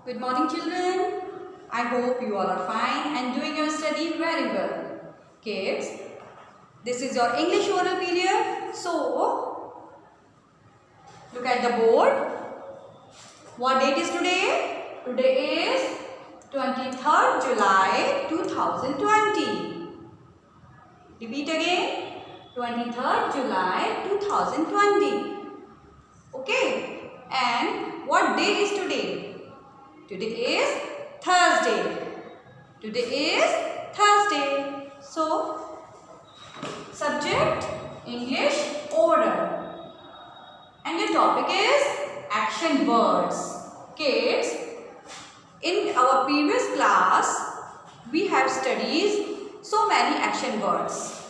Good morning, children. I hope you all are fine and doing your study very well. Kids, this is your English oral period. So, look at the board. What date is today? Today is 23rd July 2020. Repeat again. 23rd July 2020. Okay. And what day is today? Today is Thursday. Today is Thursday. So, subject English order. And your topic is action words. Kids, in our previous class, we have studied so many action words.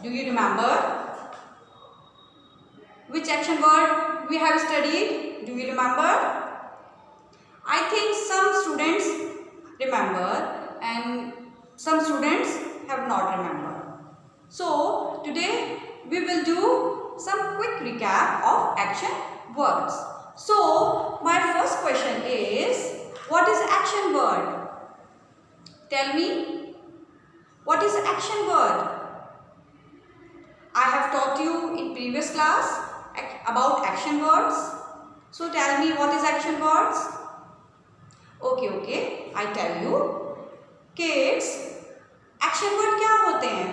Do you remember? Which action word we have studied? Do you remember? I think some students remember and some students have not remembered. So, today we will do some quick recap of action words. So, my first question is, what is action word? Tell me, what is action word? I have taught you in previous class about action words. So, tell me, what is action words? Okay, I tell you. Kids, action word क्या होते हैं?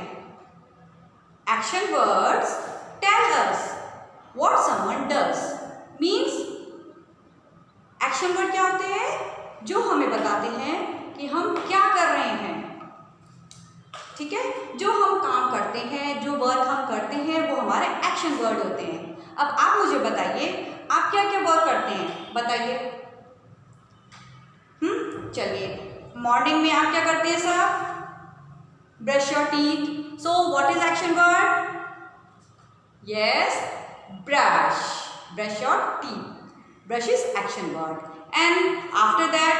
Action words tell us what someone does. Means action word क्या होते हैं? जो हमें बताते हैं कि हम क्या कर रहे हैं. ठीक है? जो हम काम करते हैं, जो वर्क हम करते हैं, वो हमारे एक्शन वर्ड होते हैं. अब आप मुझे बताइए, आप क्या क्या वर्क करते हैं? बताइए. चलिए, मॉर्निंग में आप क्या करते हैं साहब? Brush your teeth. So what is action word? Yes, brush. Brush your teeth. Brush is action word. And after that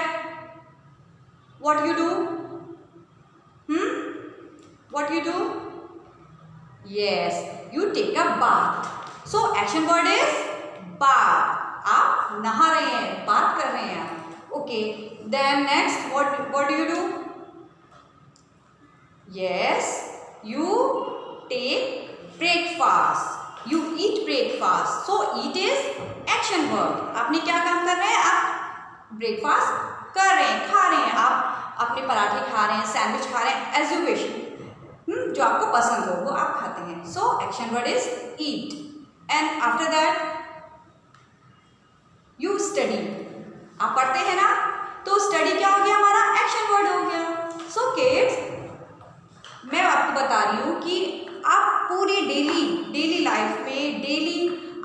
what you do? What you do? Yes, you take a bath. So action word is bath. आप नहा रहे हैं, बात कर रहे हैं. Okay, then next, what do you do? Yes, you take breakfast. You eat breakfast. So eat is action word. आपने क्या काम कर रहे हैं? आप breakfast कर रहे हैं, खा रहे हैं. आप अपने पराठे खा रहे हैं, सैंडविच खा रहे हैं, as you wish. जो आपको पसंद हो वो आप खाते हैं. So action word is eat. And after that, you study. आप पढ़ते हैं ना, तो स्टडी क्या हो गया? हमारा एक्शन वर्ड हो गया. सो किड्स, मैं आपको बता रही हूँ कि आप पूरी डेली लाइफ में डेली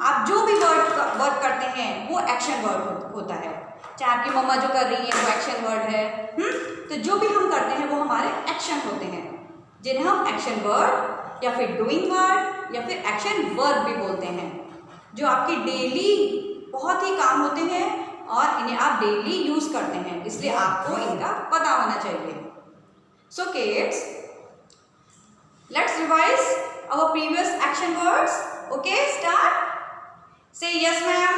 आप जो भी वर्क करते हैं वो एक्शन वर्ड होता है. चाहे आपकी मम्मा जो कर रही है वो एक्शन वर्ड है. तो जो भी हम करते हैं वो हमारे एक्शन होते हैं, जिन्हें हम एक्शन वर्ड या फिर डूइंग वर्ड या फिर एक्शन वर्ब भी बोलते हैं, जो आपकी डेली बहुत ही काम होते हैं और इन्हें आप डेली यूज करते हैं, इसलिए आपको इनका पता होना चाहिए. So kids, let's revise our previous action words. Okay, start. Say yes ma'am.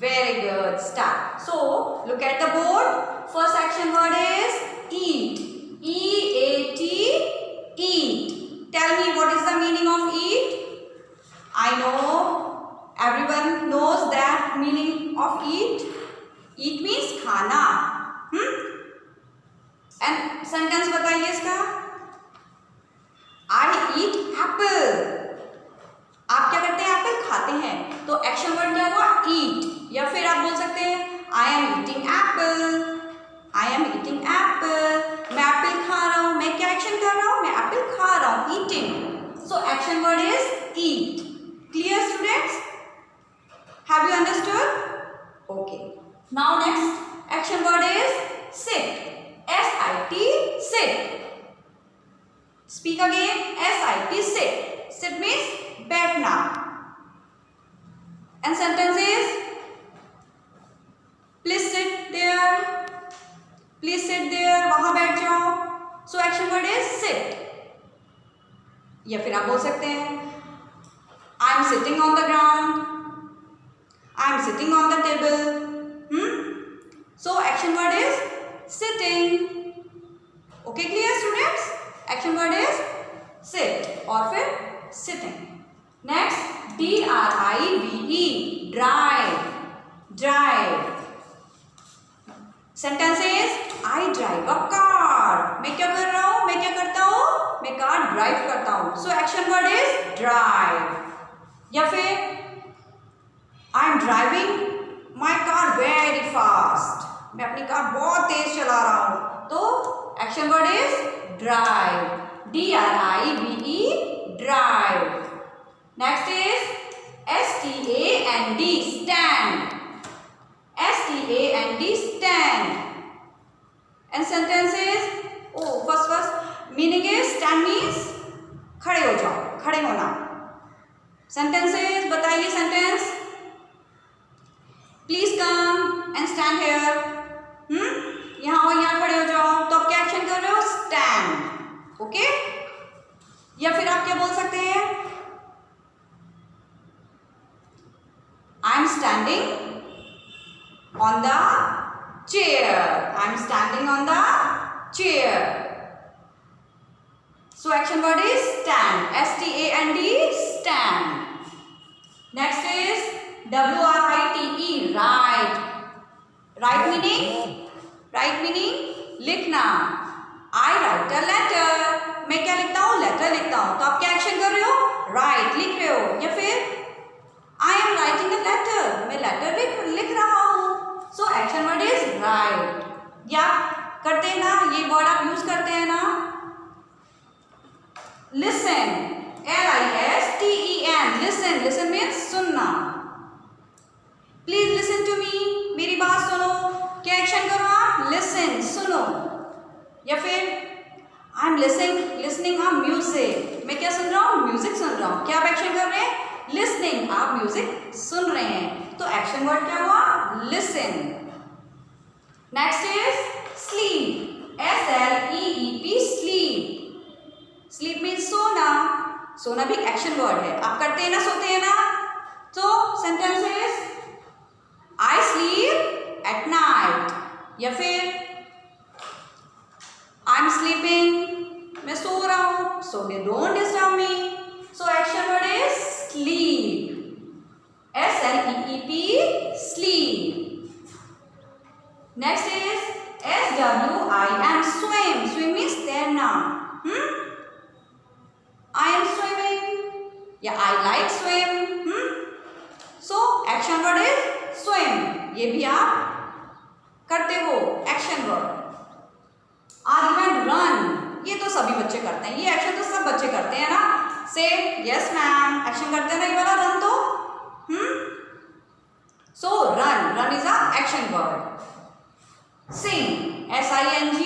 Very good, start. So look at the board. First action word is eat. EAT, eat. Tell me what is the meaning of eat. I know everyone knows that meaning of eat. Eat means खाना. And sentence बताइए इसका. I eat apple. आप क्या करते हैं? Apple खाते हैं. तो एक्शन वर्ड क्या हुआ? eat. या फिर आप बोल सकते हैं I am eating apple. I am eating apple. मैं एप्पल खा रहा हूँ. मैं क्या एक्शन कर रहा हूँ? मैं एप्पल खा रहा हूँ. eating. So action word is eat. Clear, students? Have you understood? Okay. Now next action word is sit. S-I-T, sit. Speak again. S-I-T, sit. Sit means बैठना. And sentence is please sit there. Please sit there. वहाँ बैठ जाओ. So action word is sit. या फिर आप बोल सकते हैं I am sitting on the ground. I am sitting on the table. So action word is sitting. Okay, clear students? Action word is sit और फिर sitting. Next, D-R-I-V-E, drive. Drive. Sentence is I drive a car. मैं क्या कर रहा हूँ? मैं क्या करता हूँ? मैं कार ड्राइव करता हूँ. So action word is drive. या फिर I am driving my car very fast. मैं अपनी कार बहुत तेज चला रहा हूँ. तो action word is drive. D-R-I-V-E, drive. Next is S-T-A-N-D, stand. S-T-A-N-D, stand. And sentence is, first meaning is stand means खड़े हो जाओ, खड़े होना. Sentence is, बताइए sentence. Please come and stand here. यहाँ और यहाँ खड़े हो जाओ. तो आप क्या एक्शन कर रहे हो? stand. ओके? या फिर आप क्या बोल सकते हैं? I am standing on the chair. I am standing on the chair. So action word is stand. S-T-A-D, stand. Next is W-R-I-T-E, write. Write meaning लिखना. I write a letter. मैं क्या लिखता हूँ? लेटर लिखता हूँ. तो आप क्या एक्शन कर रहे हो? Write, लिख रहे हो. या फिर I am writing a letter. मैं लेटर लिख रहा हूँ. So action word is write. या करते हैं ना, ये वर्ड आप यूज करते हैं ना. Listen. L-I-S-T-E-N. Listen. Listen means सुनना. Please listen to me. मेरी बात सुनो. क्या एक्शन करो आप? Listen. सुनो. या फिर I am listening a music. मैं क्या सुन रहा हूँ? म्यूजिक सुन रहा हूँ. क्या आप एक्शन कर रहे हैं? Listening. आप म्यूजिक सुन रहे हैं. तो एक्शन वर्ड क्या हुआ? Listen. Next is sleep. S-L-E-E-P, sleep. Sleep means सोना. सोना भी एक्शन वर्ड है. आप करते हैं ना, सोते हैं ना. तो sentence is I sleep at night. या फिर I'm sleeping. मैं सो रहा हूँ. So don't disturb me. So action word is sleep. S-L-E-E-P, sleep. Next is S-W-I-M, swim. Swim means तैरना. I am swimming. या I like swim. So action word is swim. ये भी आप करते हो. Action word. Argument, run. ये तो सभी बच्चे करते हैं. ये एक्शन तो सब बच्चे करते हैं ना. से यस मैम एक्शन करते हैं ना. ये वाला रन तो so run is a action word. Sing. S-I-N-G,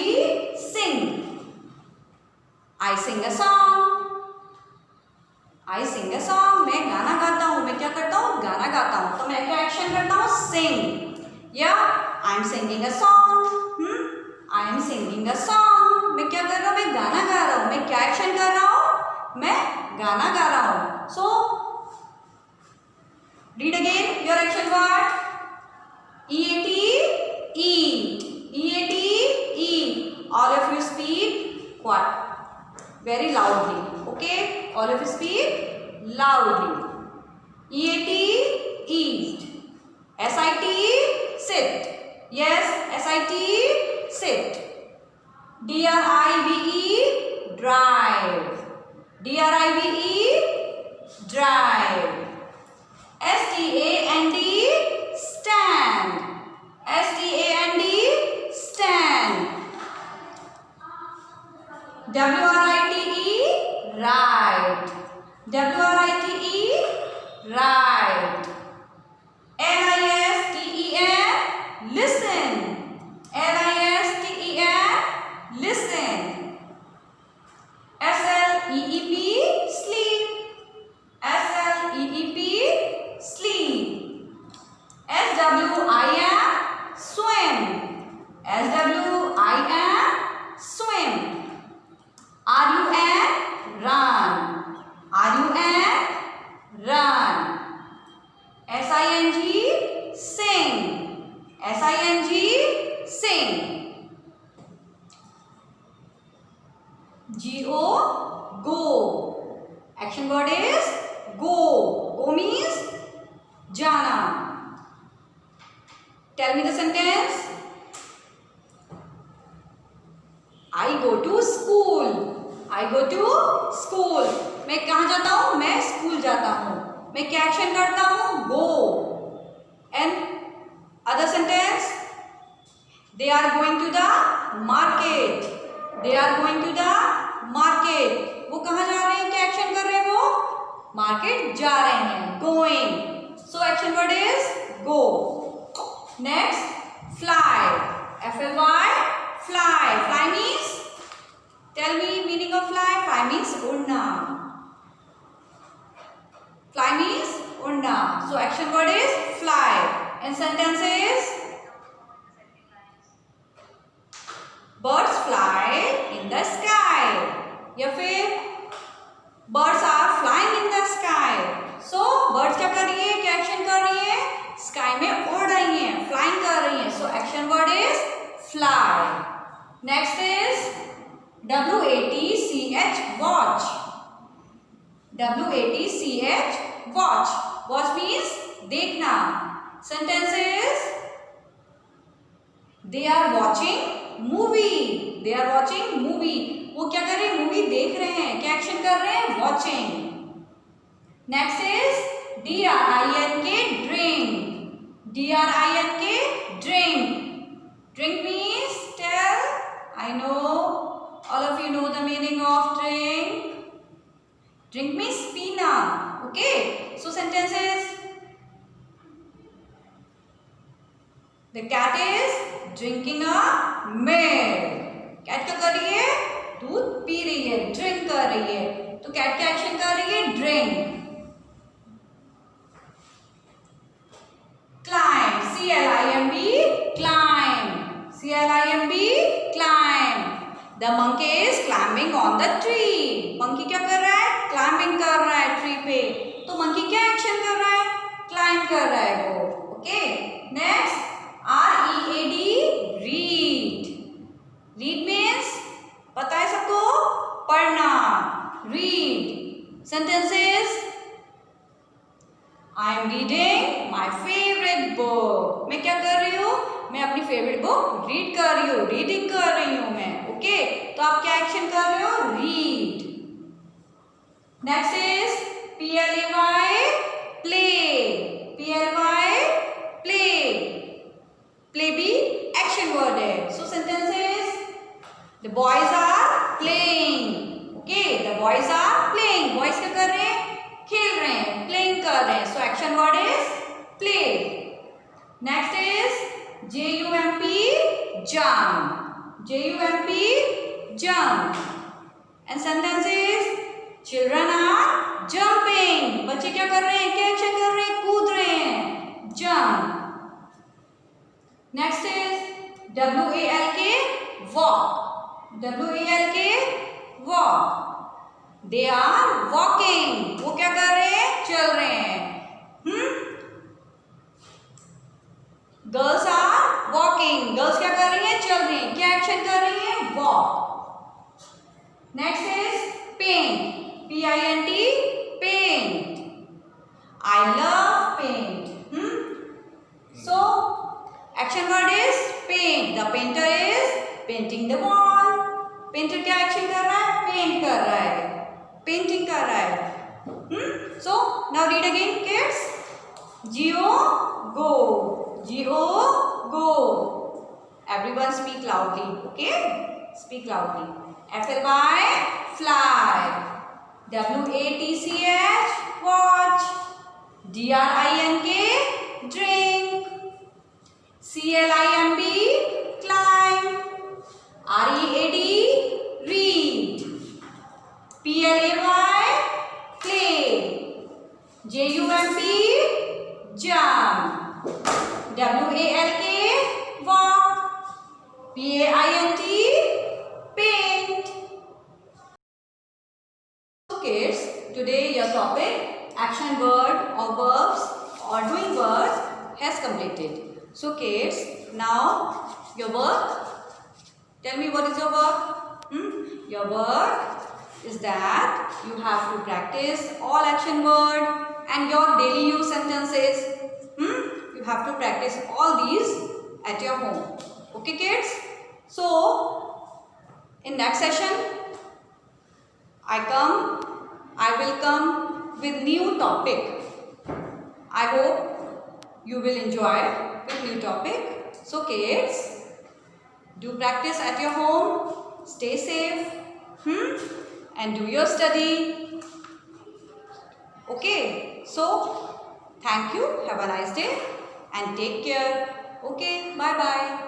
sing. I sing a song. I sing a song. मैं गाना गाता हूँ. मैं क्या करता हूँ? गाना गाता हूँ. तो मैं क्या एक्शन करता हूँ? sing. या I am singing a song. I am singing a song. मैं क्या कर रहा हूँ? मैं गाना गा रहा हूँ. मैं क्या एक्शन कर रहा हूँ? मैं गाना गा रहा हूँ. So read again your action word. E-A-T, eat. E-A-T, eat. All of you speak what? Very loudly. Okay? All of you speak loudly. E-A-T, eat. S-I-T, sit. Yes, S-I-T, sit. D-R-I-V-E, drive. D-R-I-V-E, drive. S-T-A-N-D, stand. S-T-A-N-D, stand. W-R-I-T-E, write. W-R-I-T-E, write. L-I-S-T-E-N, listen. L-I-S-T-E-N, listen. S-L-E-E-P, sleep. S-L-E-E-P, sleep. S-W-I-M, swim. S-W-I-M, swim. R-U-N, run. R-U-N, run. S-I-N-G, sing. S-I-N-G, sing. going. G-O, go. Action word is go. Go means jana. Tell me the sentence. I go to school. I go to school. मैं कहाँ जाता हूँ? मैं school जाता हूँ. मैं क्या action करता हूँ? Go. And other sentence. They are going to the market. They are going to the market. वो कहाँ जा रहे हैं? क्या एक्शन कर रहे हैं वो? मार्केट जा रहे हैं. Going. So action word is go. Next, fly. F-L-Y. Fly. Fly means. Tell me meaning of fly. Fly means उड़ना. Fly means उड़ना. So action word is fly. And sentence is. Birds fly in the sky. या फिर birds are flying in the sky. So birds क्या कर रही है? क्या action कर रही है? Sky में उड़ रही है, flying कर रही है. So action word is fly. Next is W-A-T-C-H, watch. W-A-T-C-H, watch. Watch means देखना. Sentence is they are watching movie. They are watching movie. वो क्या कर रहे हैं? मूवी देख रहे हैं. क्या एक्शन कर रहे हैं? Watching. Next is D-R-I-N-K, drink. D-R-I-N-K, drink. Drink means tell. I know all of you know the meaning of drink. Drink means पीना. Okay. So sentence is the cat is drinking a milk. Cat क्या कर रही है? दूध P रही है, drink कर रही है. तो कैट क्या एक्शन कर रही है? Drink. Climb. C-L-I-M-B. Climb. C-L-I-M-B. Climb. The monkey is climbing on the tree. Monkey क्या कर रहा है? Climbing कर रहा है ट्री पे. तो monkey क्या एक्शन कर रहा है? Climb कर रहा है वो. Okay. Next. R-E-A-D. Read. Read means पता है सबको? पढ़ना. Read. Sentences. I am reading my favorite book. मैं क्या कर रही हूँ? मैं अपनी फेवरेट बुक रीड कर रही हूँ. रीडिंग कर रही हूँ मैं. ओके. तो आप क्या एक्शन कर रहे हो? Read. Next is P-L-A-Y, play. P-L-Y, play. Play भी एक्शन वर्ड है. सो sentence is the boys are playing. Okay, the boys are playing. Boys क्या कर रहे हैं? खेल रहे हैं, playing कर रहे हैं. So action word is play. Next is J-U-M-P, jump. J-U-M-P, jump. And sentence is children are jumping. बच्चे क्या कर रहे हैं? क्या एक्शन कर रहे हैं? कूद रहे हैं. Jump. Next is W-A-L-K, walk. W-A-L-K, walk. They are walking. वो क्या कर रहे हैं? चल रहे हैं. Girls are walking. Girls क्या कर रही हैं? चल रही हैं. क्या एक्शन कर रही हैं? Walk. Next is paint. P-I-N-T, paint. I love paint. So action word is paint. The painter is painting the wall. Painter क्या एक्शन कर रहा है? पेंट कर रहा है. पेंटिंग कर रहा है. So now read again, kids. G-O, go. G-O, go. Everyone speak loudly. Okay? Speak loudly. F-L-Y, fly. W-A-T-C-H, watch. D-R-I-N-K, drink. C-L-I-M-B, climb. R-E-A-D, read. P-L-A-Y, play. J-U-M-P, jump. W-A-L-K, walk. P-A-I-N-T, paint. So kids, today your topic action word or verbs or doing words has completed. So kids, now Your work? Tell me, what is your work? Your work is that you have to practice all action word and your daily use sentences. You have to practice all these at your home. Okay, kids? So, in next session, I will come with new topic. I hope you will enjoy with new topic. So, kids, do practice at your home. Stay safe. And do your study. Okay. So, thank you. Have a nice day and take care. Okay. Bye-bye.